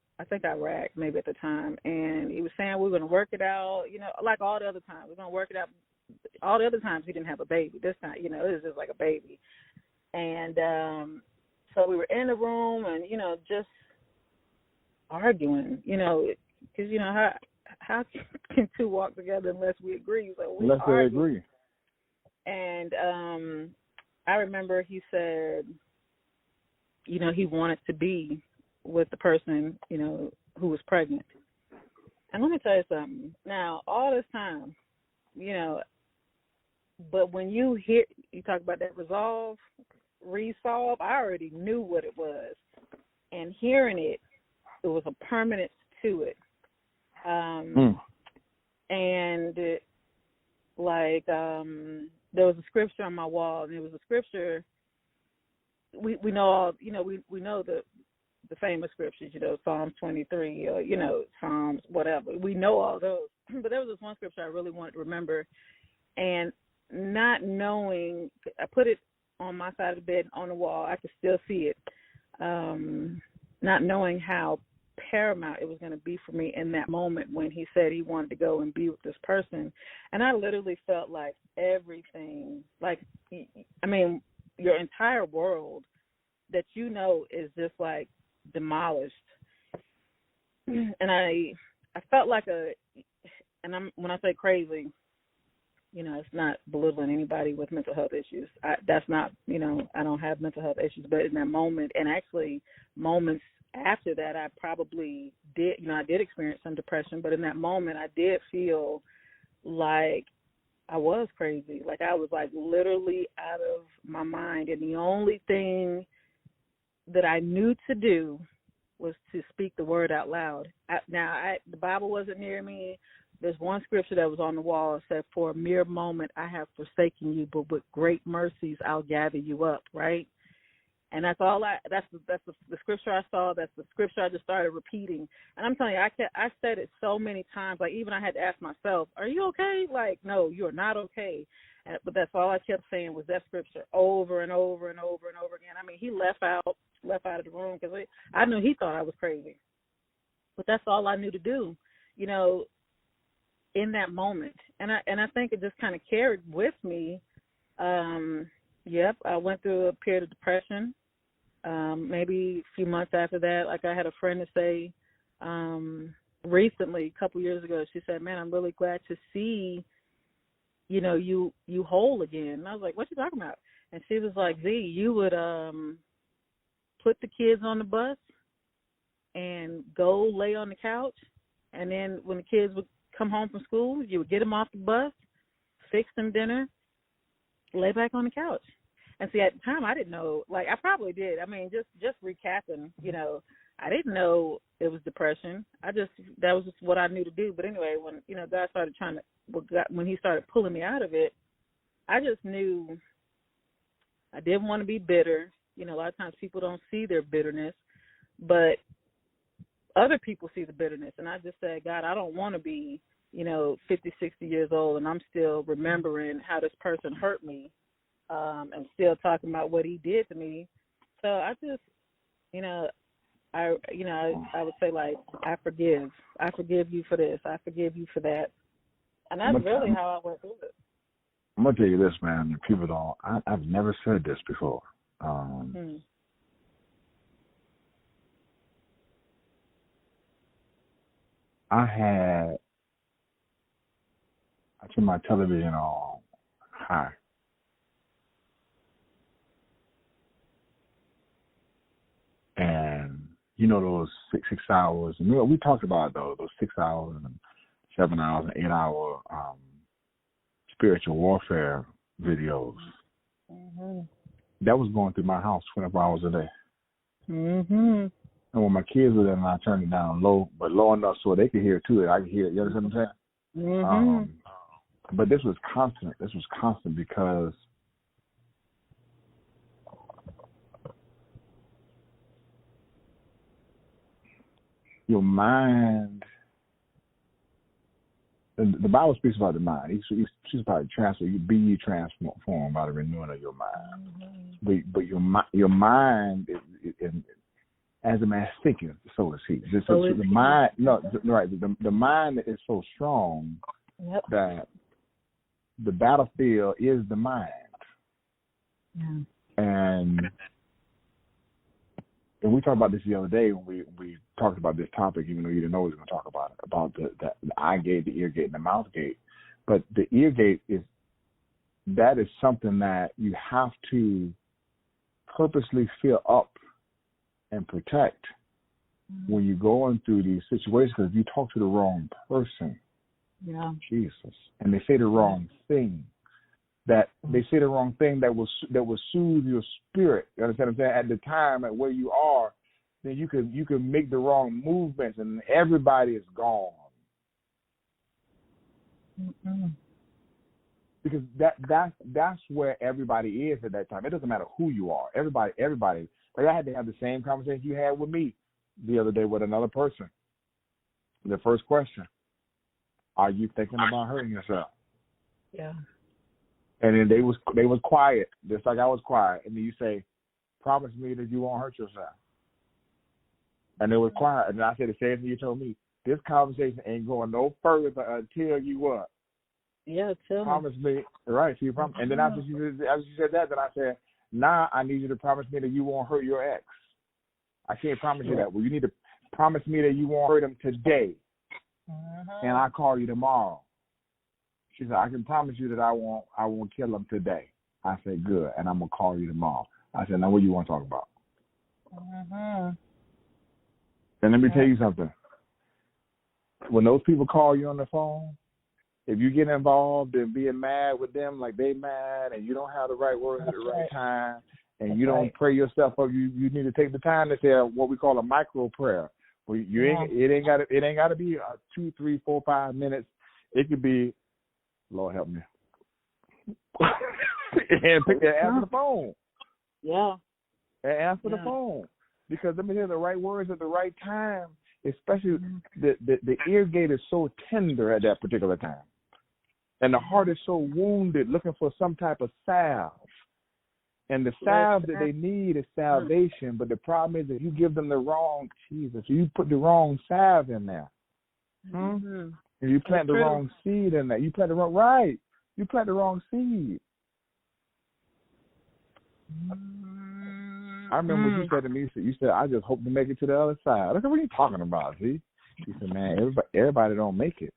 Speaker 4: Iraq maybe at the time. And he was saying we were going to work it out, like all the other times. We're going to work it out. All the other times he didn't have a baby. This time, it was just like a baby. And so we were in the room and, just arguing, because, how can two walk together unless we agree? So
Speaker 3: unless they agree.
Speaker 4: And I remember he said, he wanted to be with the person, who was pregnant. And let me tell you something. Now, all this time, but when you talk about that resolve, I already knew what it was. And hearing it, it was a permanence to it. And there was a scripture on my wall, and it was a scripture. We know all, we know the famous scriptures, Psalms 23, or Psalms whatever. We know all those, but there was this one scripture I really wanted to remember, and not knowing, I put it on my side of the bed on the wall. I could still see it. Not knowing how paramount it was going to be for me in that moment when he said he wanted to go and be with this person. And I literally felt like everything, your entire world that is just like demolished. And I felt like when I say crazy, it's not belittling anybody with mental health issues. That's not, I don't have mental health issues, but in that moment, and actually moments after that, I probably did, I did experience some depression, but in that moment, I did feel like I was crazy. Like I was like literally out of my mind. And the only thing that I knew to do was to speak the word out loud. The Bible wasn't near me. There's one scripture that was on the wall that said, "For a mere moment I have forsaken you, but with great mercies I'll gather you up," right? And that's all that's the scripture I saw. That's the scripture I just started repeating. And I'm telling you, I said it so many times. Like even I had to ask myself, "Are you okay?" Like, no, you are not okay. But that's all I kept saying was that scripture over and over and over and over again. I mean, he left out of the room because I knew he thought I was crazy. But that's all I knew to do, in that moment. And I think it just kind of carried with me. Yep, I went through a period of depression. Maybe a few months after that, like I had a friend to say recently, a couple years ago, she said, "Man, I'm really glad to see, you whole again." And I was like, "What you talking about?" And she was like, "Z, you would put the kids on the bus and go lay on the couch, and then when the kids would come home from school, you would get them off the bus, fix them dinner, lay back on the couch." And see, at the time, I didn't know, like, I probably did. I mean, just recapping, I didn't know it was depression. That was just what I knew to do. But anyway, when, God started when he started pulling me out of it, I just knew I didn't want to be bitter. A lot of times people don't see their bitterness, but other people see the bitterness. And I just said, God, I don't want to be, 50, 60 years old, and I'm still remembering how this person hurt me. And still talking about what he did to me. So I just, I would say, like, I forgive you for this. I forgive you for that. And that's really how I went through it.
Speaker 3: I'm going to tell you this, man. People don't, I've never said this before. I turned my television on high. And those six hours, and we talked about those 6 hours and 7 hours and 8 hour spiritual warfare videos. Mm-hmm. That was going through my house 24 hours a day.
Speaker 4: Mhm.
Speaker 3: And when my kids were there, and I turned it down low, but low enough so they could hear it too. I could hear it. You understand what I'm saying?
Speaker 4: Mhm.
Speaker 3: But this was constant. This was constant because your mind. The Bible speaks about the mind. She's about transfer. You be ye transformed by the renewing of your mind. Mm-hmm. But your mind is as a man thinketh, so is he. So the mind, no, right. The mind is so strong that the battlefield is the mind. Yeah. And we talked about this the other day when we talked about this topic, even though you didn't know we were going to talk about the eye gate, the ear gate, and the mouth gate. But the ear gate is something that you have to purposely fill up and protect when you're going through these situations. Because if you talk to the wrong person, Jesus, and they say the wrong thing, that will soothe your spirit. You understand what I'm saying? At the time, at where you are, then you can make the wrong movements, and everybody is gone. Mm-mm. Because that's where everybody is at that time. It doesn't matter who you are. Everybody. Like I had to have the same conversation you had with me the other day with another person. The first question: are you thinking about hurting yourself?
Speaker 4: Yeah.
Speaker 3: And then they was quiet, just like I was quiet. And then you say, promise me that you won't hurt yourself. And they was quiet. And I said the same thing you told me. This conversation ain't going no further until you what?
Speaker 4: Yeah, tell
Speaker 3: promise me. Right, so you promise. And then after she said that, then I said, now I need you to promise me that you won't hurt your ex. I can't promise you that. Well, you need to promise me that you won't hurt him today. And I'll call you tomorrow. She said, I can promise you that I won't kill him today. I said, good, and I'm going to call you tomorrow. I said, now what do you want to talk about? And let me tell you something. When those people call you on the phone, if you get involved in being mad with them like they mad and you don't have the right words at the right time and you don't pray yourself up, you need to take the time to say what we call a micro prayer. Well, it ain't got to be 2, 3, 4, 5 minutes. It could be, Lord help me. And answer the phone.
Speaker 4: Yeah.
Speaker 3: And answer the phone. Because let me hear the right words at the right time, especially the ear gate is so tender at that particular time. And the heart is so wounded looking for some type of salve. And the salve that they need is salvation. But the problem is that you give them the wrong, Jesus, you put the wrong salve in there. Mm-hmm. And you plant the wrong seed in there. You plant the wrong seed. I remember what you said to me. You said, I just hope to make it to the other side. I said, what are you talking about, Z? She said, man, everybody don't make it.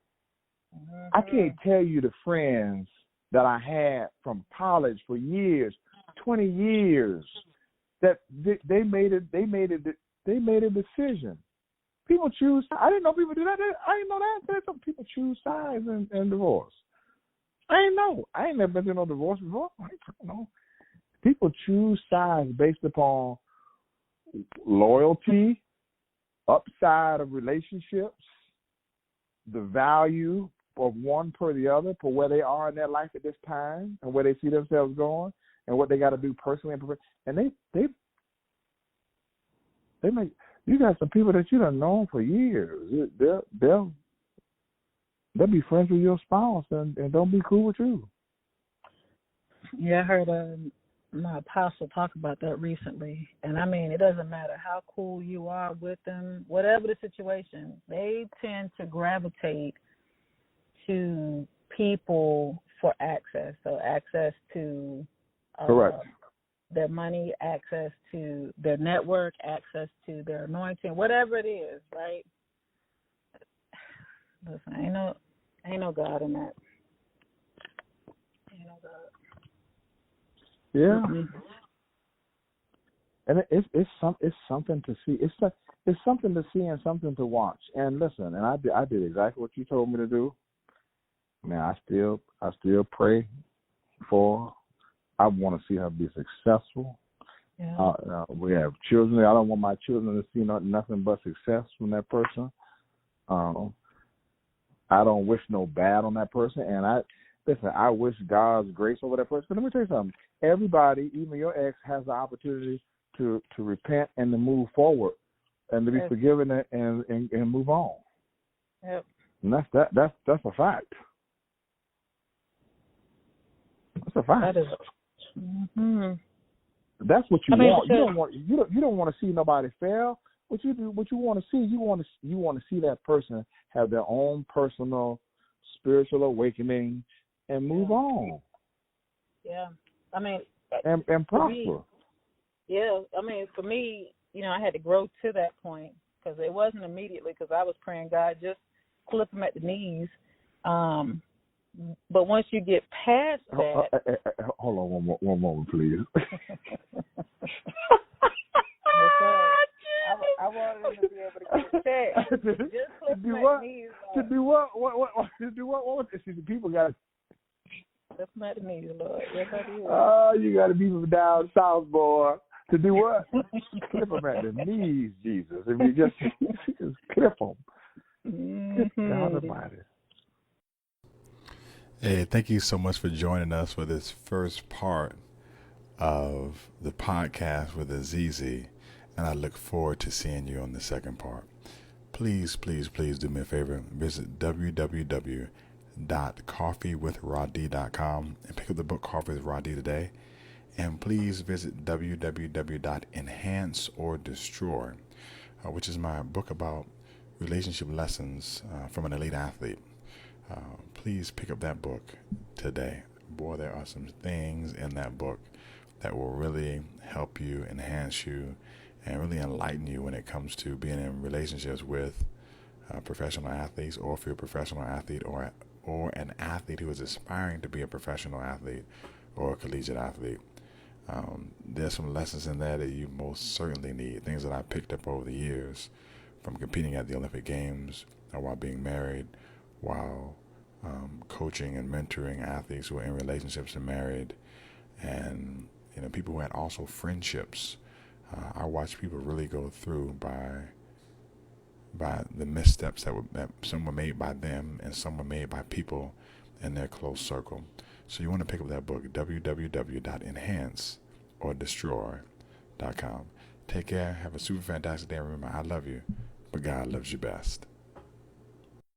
Speaker 3: I can't tell you the friends that I had from college for years, 20 years, that they made a decision. People choose. I didn't know people do that. I didn't know that. Some people choose sides in divorce. I didn't know. I ain't never been to no divorce before. I don't know. People choose sides based upon loyalty, upside of relationships, the value of one per the other, for where they are in their life at this time and where they see themselves going and what they got to do personally and professionally. And they make. You got some people that you done known for years. They'll be friends with your spouse and don't be cool with you.
Speaker 4: Yeah, I heard my apostle talk about that recently. And I mean, it doesn't matter how cool you are with them, whatever the situation, they tend to gravitate to people for access. So access to
Speaker 3: correct.
Speaker 4: Their money, access to their network, access to their anointing, whatever it is, right? Listen, ain't no God in that. Ain't no God.
Speaker 3: Yeah. Mm-hmm. And it's something to see. It's something to see and something to watch. And listen, and I did exactly what you told me to do. Man, I still pray for. I want to see her be successful.
Speaker 4: Yeah.
Speaker 3: We have children. I don't want my children to see nothing but success from that person. I don't wish no bad on that person, and I wish God's grace over that person. But let me tell you something. Everybody, even your ex, has the opportunity to repent and to move forward and to be forgiven and move on.
Speaker 4: Yep.
Speaker 3: And that's a fact. That's a fact.
Speaker 4: That is. Mm-hmm.
Speaker 3: That's what you want.
Speaker 4: Because
Speaker 3: You don't want to see nobody fail. What you want to see, you want to see that person have their own personal spiritual awakening and move on.
Speaker 4: Yeah. I mean,
Speaker 3: and prosper.
Speaker 4: For me, I had to grow to that point because it wasn't immediately because I was praying, God, just flip them at the knees. But once you get past that,
Speaker 3: hold on one moment, please.
Speaker 4: I wanted them to be able to get checked. Just flip them at the knees.
Speaker 3: To do what? To do what? See, the people got to.
Speaker 4: Flip them at the knees, Lord. Yes, I do.
Speaker 3: You got to be from down south, boy. To do what? Clip them at the knees, Jesus. If you just clip them.
Speaker 4: Mm-hmm.
Speaker 3: God Almighty.
Speaker 2: Hey, thank you so much for joining us for this first part of the podcast with Azizi, and I look forward to seeing you on the second part. Please, please, please do me a favor. Visit www.coffeewithrhadi.com and pick up the book Coffee with Rhadi today. And please visit www.enhanceordestroy, which is my book about relationship lessons from an elite athlete. Please pick up that book today. Boy, there are some things in that book that will really help you, enhance you, and really enlighten you when it comes to being in relationships with professional athletes, or if you're a professional athlete or an athlete who is aspiring to be a professional athlete or a collegiate athlete. There's some lessons in there that you most certainly need, things that I picked up over the years from competing at the Olympic Games, or while being married, while coaching and mentoring athletes who are in relationships and married, and people who had also friendships. I watched people really go through by the missteps that some were made by them and some were made by people in their close circle. So you want to pick up that book, www.enhanceordestroy.com. Take care. Have a super fantastic day. Remember, I love you, but God loves you best.